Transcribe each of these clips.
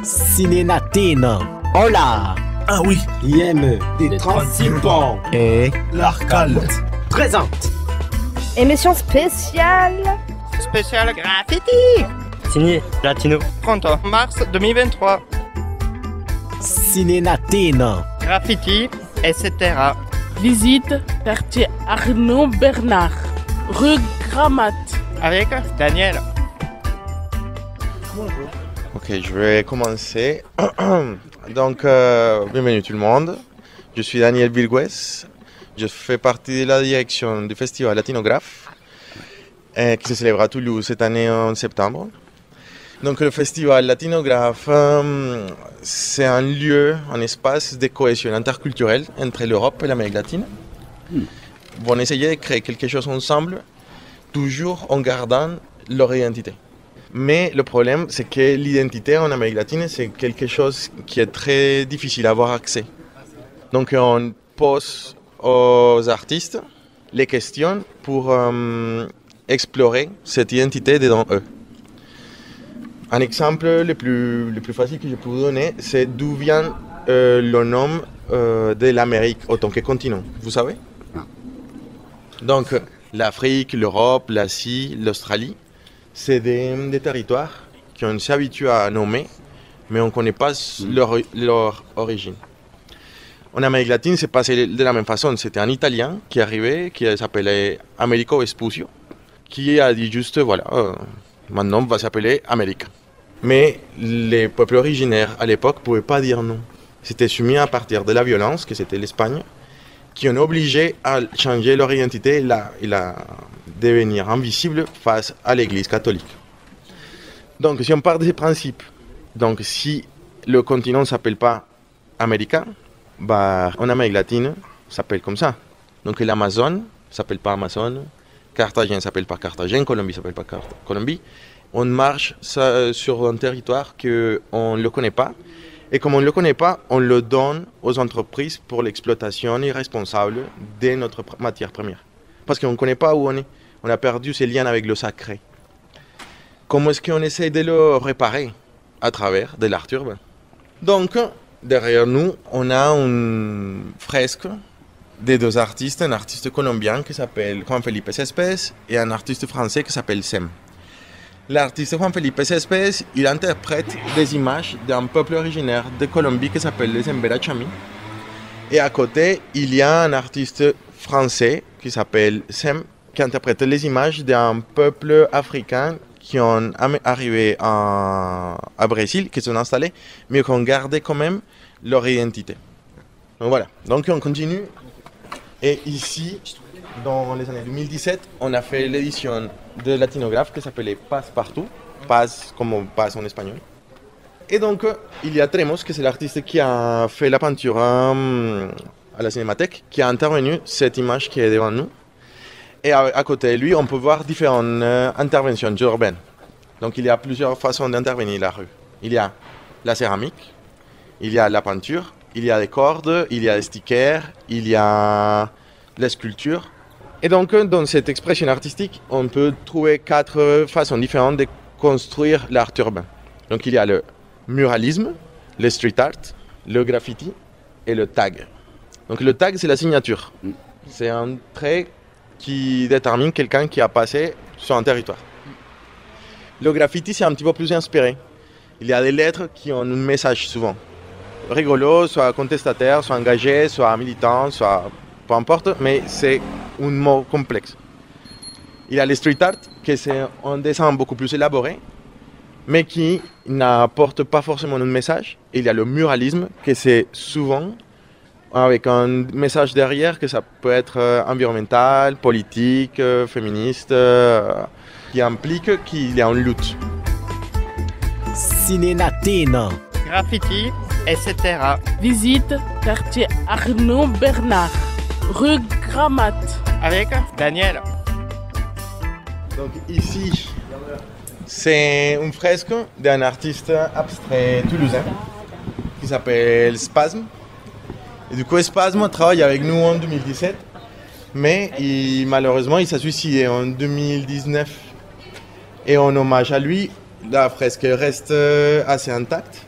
Cinénatina. Hola. Ah oui, IM des 36 pans. Et l'Arcade présente. Émission spéciale. Spécial graffiti. Signé Latino. 30 mars 2023. Cinénatina. Graffiti, etc. Visite quartier Arnaud Bernard, rue Gramat. Avec Daniel. Ok, je vais commencer. Donc, bienvenue tout le monde. Je suis Daniel Vilgues. Je fais partie de la direction du festival Latinographe qui se célèbre à Toulouse cette année en septembre. Donc, le festival Latinographe, c'est un lieu, un espace de cohésion interculturelle entre l'Europe et l'Amérique latine. On essaye de créer quelque chose ensemble, toujours en gardant leur identité. Mais le problème, c'est que l'identité en Amérique latine, c'est quelque chose qui est très difficile à avoir accès. Donc on pose aux artistes les questions pour explorer cette identité dedans eux. Un exemple le plus facile que je peux vous donner, c'est d'où vient le nom de l'Amérique en tant que continent. Vous savez ? Donc l'Afrique, l'Europe, l'Asie, l'Australie, c'est des territoires qu'on s'est habitué à nommer, mais on ne connaît pas leur origine. En Amérique latine, c'est passé de la même façon. C'était un Italien qui est arrivé, qui s'appelait Americo Vespuccio, qui a dit juste, voilà, maintenant on va s'appeler Amérique. Mais les peuples originaires à l'époque ne pouvaient pas dire non. C'était soumis à partir de la violence, que c'était l'Espagne, qui ont obligé à changer leur identité et la devenir invisible face à l'Église catholique. Donc, si on part de ces principes, donc si le continent ne s'appelle pas Amérique, en Amérique latine, ça s'appelle comme ça. Donc, l'Amazone ne s'appelle pas Amazon, Carthagène ne s'appelle pas Carthagène, Colombie ne s'appelle pas Colombie. On marche sur un territoire qu'on ne le connaît pas. Et comme on ne le connaît pas, on le donne aux entreprises pour l'exploitation irresponsable de notre matière première. Parce qu'on ne connaît pas où on est. On a perdu ces liens avec le sacré. Comment est-ce qu'on essaie de le réparer? À travers de l'art urbain. Donc, derrière nous, on a une fresque de deux artistes, un artiste colombien qui s'appelle Juan Felipe Céspedes et un artiste français qui s'appelle Sem. L'artiste Juan Felipe Céspedes, il interprète des images d'un peuple originaire de Colombie qui s'appelle les Embera Chami. Et à côté, il y a un artiste français qui s'appelle Sem, qui interprète les images d'un peuple africain qui ont arrivé à Brésil, qui sont installés, mais qui ont gardé quand même leur identité. Donc voilà, donc on continue. Et ici, dans les années 2017, on a fait l'édition de Latinographe qui s'appelait Passe Partout, Passe comme on passe en espagnol. Et donc, il y a Tremos, qui c'est l'artiste qui a fait la peinture à la Cinémathèque, qui a intervenu cette image qui est devant nous. Et à côté de lui, on peut voir différentes interventions urbaines. Donc, il y a plusieurs façons d'intervenir la rue. Il y a la céramique, il y a la peinture, il y a des cordes, il y a des stickers, il y a la sculpture. Et donc, dans cette expression artistique, on peut trouver 4 façons différentes de construire l'art urbain. Donc, il y a le muralisme, le street art, le graffiti et le tag. Donc, le tag, c'est la signature. C'est un trait qui détermine quelqu'un qui a passé sur un territoire. Le graffiti, c'est un petit peu plus inspiré. Il y a des lettres qui ont un message souvent. Rigolo, soit contestataire, soit engagé, soit militant, soit peu importe, mais c'est un mot complexe. Il y a le street art, qui c'est un dessin beaucoup plus élaboré, mais qui n'apporte pas forcément un message. Il y a le muralisme, qui c'est souvent avec un message derrière, que ça peut être environnemental, politique, féministe, qui implique qu'il y a une lutte. Cinénatina. Graffiti, etc. Visite quartier Arnaud Bernard, rue Gramat. Avec Daniel. Donc ici, c'est une fresque d'un artiste abstrait toulousain qui s'appelle Spasme. Et du coup, Spasme travaille avec nous en 2017, mais malheureusement, il s'est suicidé en 2019. Et en hommage à lui, la fresque reste assez intacte.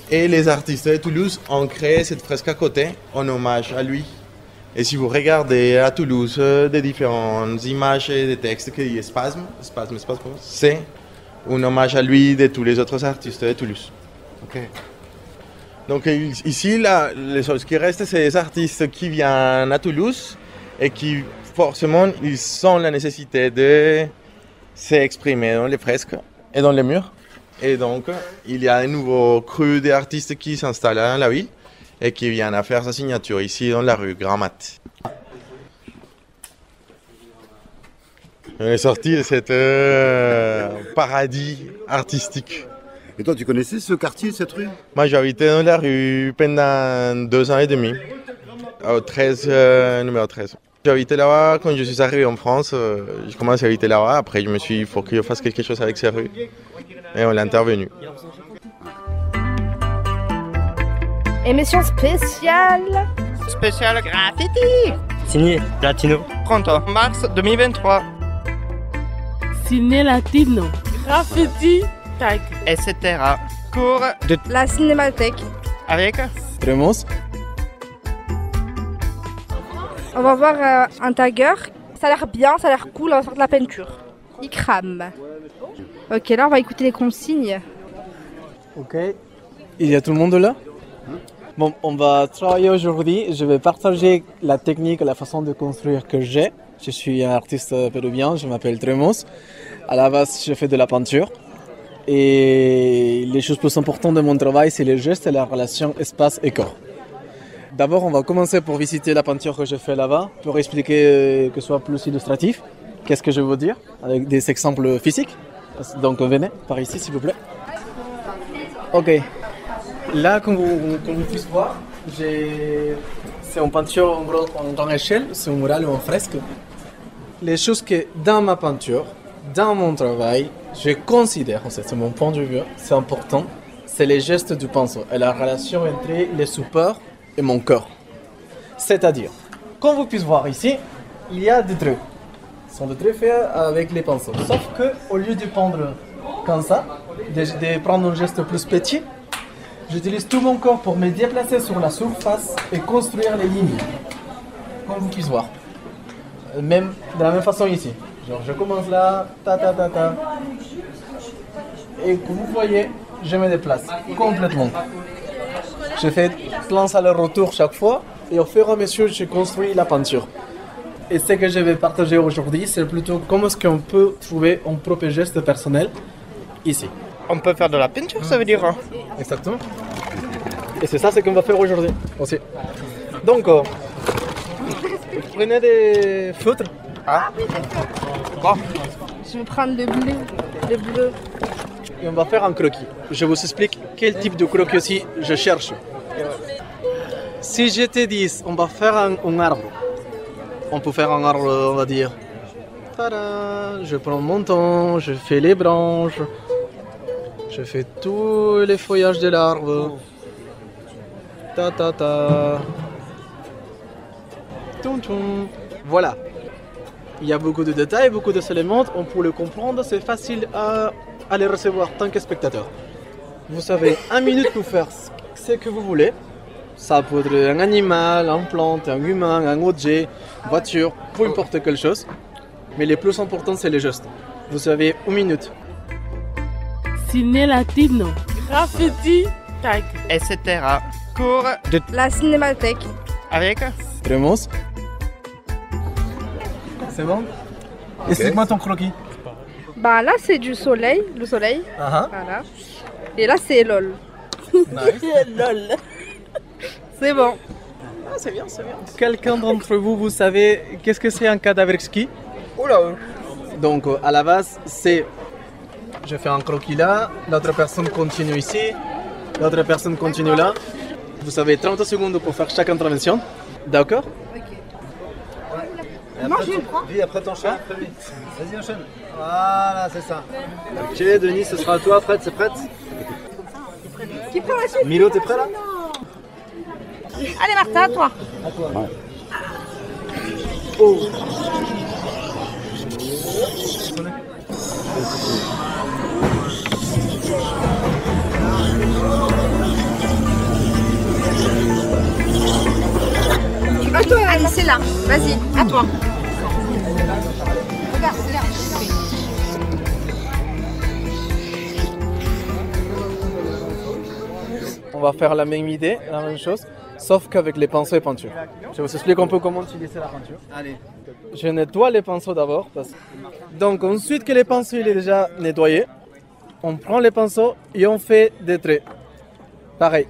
Et les artistes de Toulouse ont créé cette fresque à côté en hommage à lui. Et si vous regardez à Toulouse des différentes images et des textes qui disent Spasme, c'est un hommage à lui de tous les autres artistes de Toulouse. Okay. Donc ici, là, les choses qui restent, c'est les artistes qui viennent à Toulouse et qui, forcément, ils ont la nécessité de s'exprimer dans les fresques et dans les murs. Et donc, il y a un nouveau cru d'artistes qui s'installent dans la ville et qui viennent à faire sa signature ici dans la rue Grand-Mat. On est sorti de cet paradis artistique. Et toi, tu connaissais ce quartier, cette rue? Moi, j'habitais dans la rue pendant 2 ans et demi, au 13, numéro 13. J'habitais là-bas quand je suis arrivé en France. J'ai commencé à habiter là-bas. Après, je me suis dit, il faut que je fasse quelque chose avec ces rues. Et on est intervenu. Émission spéciale. Spécial graffiti. Signé Latino. 30 ans, mars 2023, Ciné Latino. Graffiti tag. etc. Cours de La Cinémathèque. avec Tremos. On va voir un tagger. Ça a l'air bien, ça a l'air cool, on va faire de la peinture. Il crame. Ok, là on va écouter les consignes. Ok. Il y a tout le monde là? Bon, on va travailler aujourd'hui. Je vais partager la technique, la façon de construire que j'ai. Je suis un artiste péruvien, je m'appelle Tremos. À la base, je fais de la peinture. Et les choses plus importantes de mon travail, c'est les gestes et la relation espace et corps. D'abord, on va commencer pour visiter la peinture que je fais là-bas, pour expliquer que ce soit plus illustratif. Qu'est-ce que je veux dire, avec des exemples physiques. Donc venez, par ici s'il vous plaît. Ok. Là, comme vous pouvez voir, c'est une peinture en grande échelle, c'est un mural ou un fresque. Les choses que dans ma peinture, dans mon travail, je considère, c'est mon point de vue, c'est important, c'est les gestes du pinceau et la relation entre les supports et mon corps. C'est-à-dire, comme vous pouvez voir ici, il y a des traits. Ce sont des traits faits avec les pinceaux. Sauf qu'au lieu de prendre comme ça, de prendre un geste plus petit, j'utilise tout mon corps pour me déplacer sur la surface et construire les lignes. Comme vous pouvez voir. Même de la même façon ici. Genre je commence là, ta. Et comme vous voyez, je me déplace complètement. Je fais plein aller-retour chaque fois et au fur et à mesure, je construis la peinture. Et ce que je vais partager aujourd'hui, c'est plutôt comment est-ce qu'on peut trouver un propre geste personnel ici. On peut faire de la peinture, ça veut dire. Exactement. Et c'est ça ce qu'on va faire aujourd'hui aussi. Donc, prenez des feutres. Ah. Bon. Je vais prendre le bleu. Et on va faire un croquis. Je vous explique quel type de croquis aussi je cherche. Si je te dis, on va faire un arbre. On peut faire un arbre, on va dire. Tada, je prends mon temps, je fais les branches. Je fais tous les feuillages de l'arbre. Ta. Voilà. Il y a beaucoup de détails, beaucoup d'éléments. On peut le comprendre, c'est facile à les recevoir tant que spectateur. Vous avez 1 minute pour faire ce que vous voulez. Ça peut être un animal, une plante, un humain, un objet, une voiture, peu importe quelle chose. Mais le plus important, c'est les gestes. Vous avez 1 minute. Ciné Latino. Graffiti tag. etc. Cours de La Cinémathèque. avec Tremos. C'est bon? Explique-moi ton croquis. Bah là c'est du soleil, le soleil. Voilà. Et là c'est LOL. LOL. C'est bon. Ah, c'est bien. Quelqu'un d'entre vous, vous savez qu'est-ce que c'est un cadavre exquis? Oula. Donc à la base, c'est je fais un croquis là, l'autre personne continue ici, l'autre personne continue là. Vous avez 30 secondes pour faire chaque intervention. D'accord? Moi je le prends. Dis, après t'enchaînes. Vas-y, enchaîne. Voilà, c'est ça. Ok, Denis, ce sera à toi. Fred, c'est prête? Qui prend la suite? Milo, t'es prêt là? Allez Martin, à toi. À toi. Ouais. Oh. À toi. Allez, c'est là. Vas-y, à toi. Regarde. On va faire la même idée, la même chose, sauf qu'avec les pinceaux et peintures. Je vous explique un peu comment utiliser la peinture. Allez. Je nettoie les pinceaux d'abord. Donc ensuite que les pinceaux il est déjà nettoyé, on prend les pinceaux et on fait des traits. Pareil.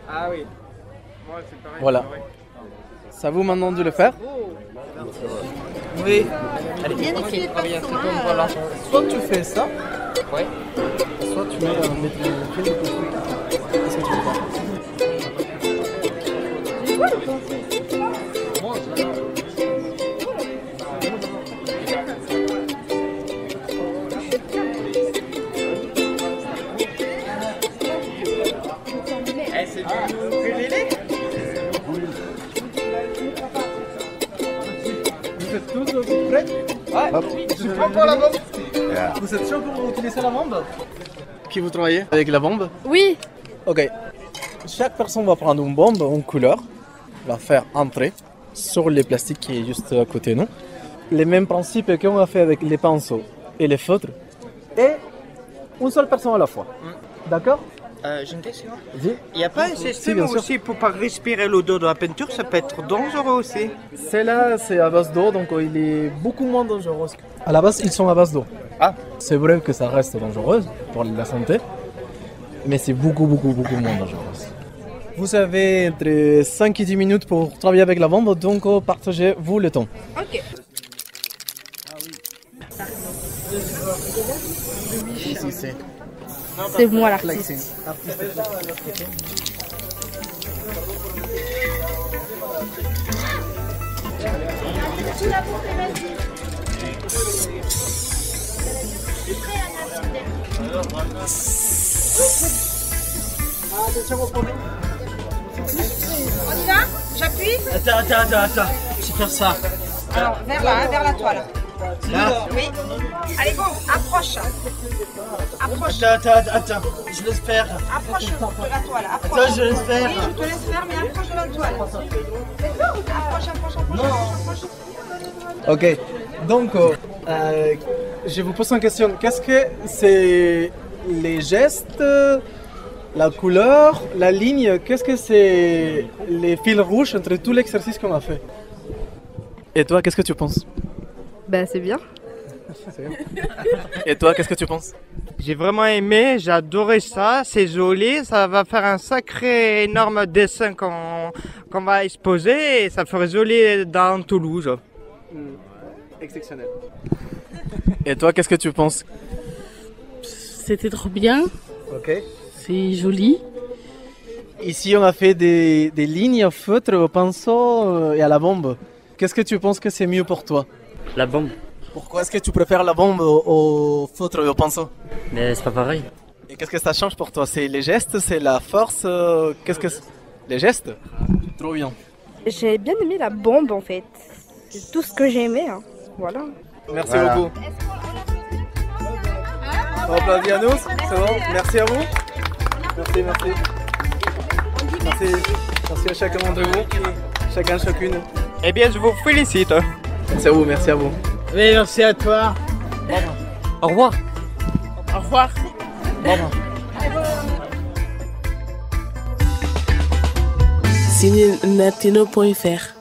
Ah oui. Moi, c'est pareil. Voilà. C'est à vous maintenant de le faire. Oui. Bien écrit. Voilà. Soit tu fais ça, Ouais. soit tu mets un métier de côté. Qu'est-ce que tu veux faire? C'est du ukulélé. Vous êtes tous prêts? Ouais. Je prends pour la bombe. Vous êtes chaud pour utiliser la bombe? Qui vous travaillez avec la bombe? Oui. Ok. Chaque personne va prendre une bombe en couleur, va faire entrer sur les plastiques qui est juste à côté de nous. Les mêmes principes qu'on a fait avec les pinceaux et les feutres. Et une seule personne à la fois. D'accord? J'ai une question. Vas-y. Il n'y a pas un système bien sûr. aussi pour pas respirer l'odeur de la peinture, ça peut être dangereux aussi. Celle-là, c'est à base d'eau, donc il est beaucoup moins dangereux. À la base, ils sont à base d'eau. Ah. C'est vrai que ça reste dangereux pour la santé, mais c'est beaucoup moins dangereux. Vous avez entre 5 et 10 minutes pour travailler avec la bombe, donc partagez-vous le temps. Ok. C'est moi l'artiste. On y va? J'appuie? Attends. C'est faire ça. Alors, vers là, hein, vers la toile. Là. Oui. Allez, go, approche. Approche. Attends. Je laisse faire. Approche de la toile. Approche. Attends, je laisse faire. Oui, je te laisse faire, mais approche de la toile. Approche. Ok, donc je vous pose une question. Qu'est-ce que c'est les gestes, la couleur, la ligne? Qu'est-ce que c'est les fils rouges entre tout l'exercice qu'on a fait? Et toi, qu'est-ce que tu penses? Ben, c'est bien. Et toi, qu'est-ce que tu penses? J'ai vraiment aimé, j'ai adoré ça, c'est joli, ça va faire un sacré énorme dessin qu'on va exposer et ça ferait joli dans Toulouse. Exceptionnel. Et toi, qu'est-ce que tu penses? C'était trop bien, Ok. c'est joli. Ici, on a fait des lignes au feutre, au pinceau et à la bombe. Qu'est-ce que tu penses que c'est mieux pour toi? La bombe. Pourquoi est-ce que tu préfères la bombe au feutre et au pinceau? Mais c'est pas pareil. Et qu'est-ce que ça change pour toi? C'est les gestes, c'est la force, qu'est-ce que c'est? Les gestes? Trop bien. J'ai bien aimé la bombe en fait. C'est tout ce que j'ai aimé. Hein. Voilà. Merci beaucoup. On applaudit à nous, c'est bon? Merci à vous. Merci. Merci à chacun d'entre vous, chacune. Eh bien, je vous félicite. Merci à vous. Oui, merci à toi. Au revoir. Au revoir. Signé latino.fr